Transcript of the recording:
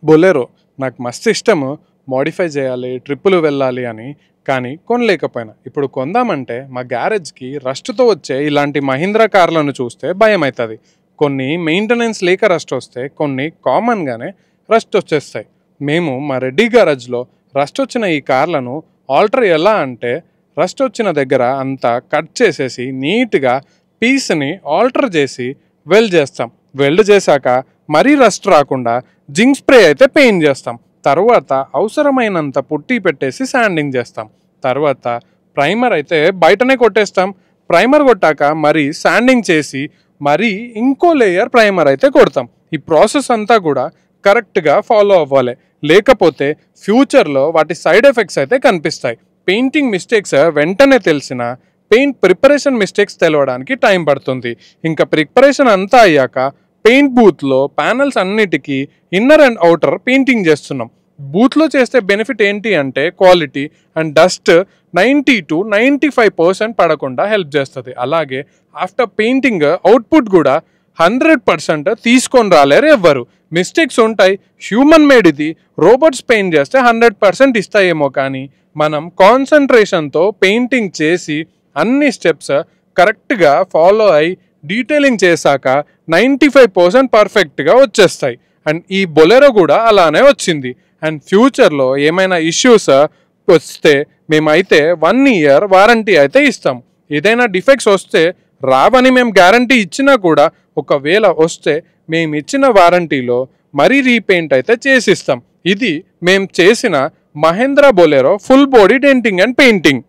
Bolero నాకు మస్తు ఇష్టము. మోడిఫై చేయాలి, ట్రిప్పులు వెళ్ళాలి అని. కానీ కొనలేకపోయినా. ఇప్పుడు కొందామంటే మా గ్యారేజ్కి రస్ట్తో వచ్చే ఇలాంటి మహీంద్రా కార్లను చూస్తే భయం అవుతుంది. కొన్ని మెయింటెనెన్స్ లేక రస్ట్ వస్తే, కొన్ని కామన్గానే రస్ట్ వచ్చేస్తాయి. మేము మా రెడ్డి గ్యారేజ్లో రస్ట్ వచ్చిన ఈ కార్లను ఆల్టర్ ఎలా అంటే, రస్ట్ వచ్చిన దగ్గర అంతా కట్ చేసేసి నీట్గా పీస్ని ఆల్టర్ చేసి వెల్డ్ చేస్తాం. వెల్డ్ చేశాక మరీ రస్ట్ రాకుండా జింక్ స్ప్రే అయితే పెయింట్ చేస్తాం. తర్వాత అవసరమైనంత పుట్టి పెట్టేసి శాండింగ్ చేస్తాం. తర్వాత ప్రైమర్ అయితే బయటనే కొట్టేస్తాం. ప్రైమర్ కొట్టాక మరీ శాండింగ్ చేసి మరీ ఇంకో లేయర్ ప్రైమర్ అయితే కొడతాం. ఈ ప్రాసెస్ అంతా కూడా కరెక్ట్గా ఫాలో అవ్వాలి. లేకపోతే ఫ్యూచర్లో వాటి సైడ్ ఎఫెక్ట్స్ అయితే కనిపిస్తాయి. పెయింటింగ్ మిస్టేక్స్ వెంటనే తెలిసిన పెయింట్ ప్రిపరేషన్ మిస్టేక్స్ తెలవడానికి టైం పడుతుంది. ఇంకా ప్రిపరేషన్ అంతా అయ్యాక పెయింట్ బూత్లో ప్యానల్స్ అన్నిటికీ ఇన్నర్ అండ్ అవుటర్ పెయింటింగ్ చేస్తున్నాం. బూత్లో చేస్తే బెనిఫిట్ ఏంటి అంటే క్వాలిటీ అండ్ డస్ట్ 90 to 95% పడకుండా హెల్ప్ చేస్తుంది. అలాగే ఆఫ్టర్ పెయింటింగ్ అవుట్పుట్ కూడా 100% తీసుకొని రాలేరు ఎవ్వరు. మిస్టేక్స్ ఉంటాయి, హ్యూమన్ మేడ్ ఇది. రోబోట్స్ పెయింట్ చేస్తే 100% ఇస్తాయేమో, కానీ మనం కాన్సన్ట్రేషన్తో పెయింటింగ్ చేసి అన్ని స్టెప్స్ కరెక్ట్గా ఫాలో అయి డీటెయిలింగ్ చేశాక 95% పర్ఫెక్ట్గా వచ్చేస్తాయి. అండ్ ఈ బొలెరో కూడా అలానే వచ్చింది. అండ్ ఫ్యూచర్లో ఏమైనా ఇష్యూస్ వస్తే మేమైతే 1 year వారంటీ అయితే ఇస్తాం. ఏదైనా డిఫెక్ట్స్ వస్తే రావని మేము గ్యారంటీ ఇచ్చినా కూడా ఒకవేళ వస్తే మేము ఇచ్చిన వారంటీలో మరీ రీపెయింట్ అయితే చేసిస్తాం. ఇది మేము చేసిన Mahindra Bolero full body denting and painting.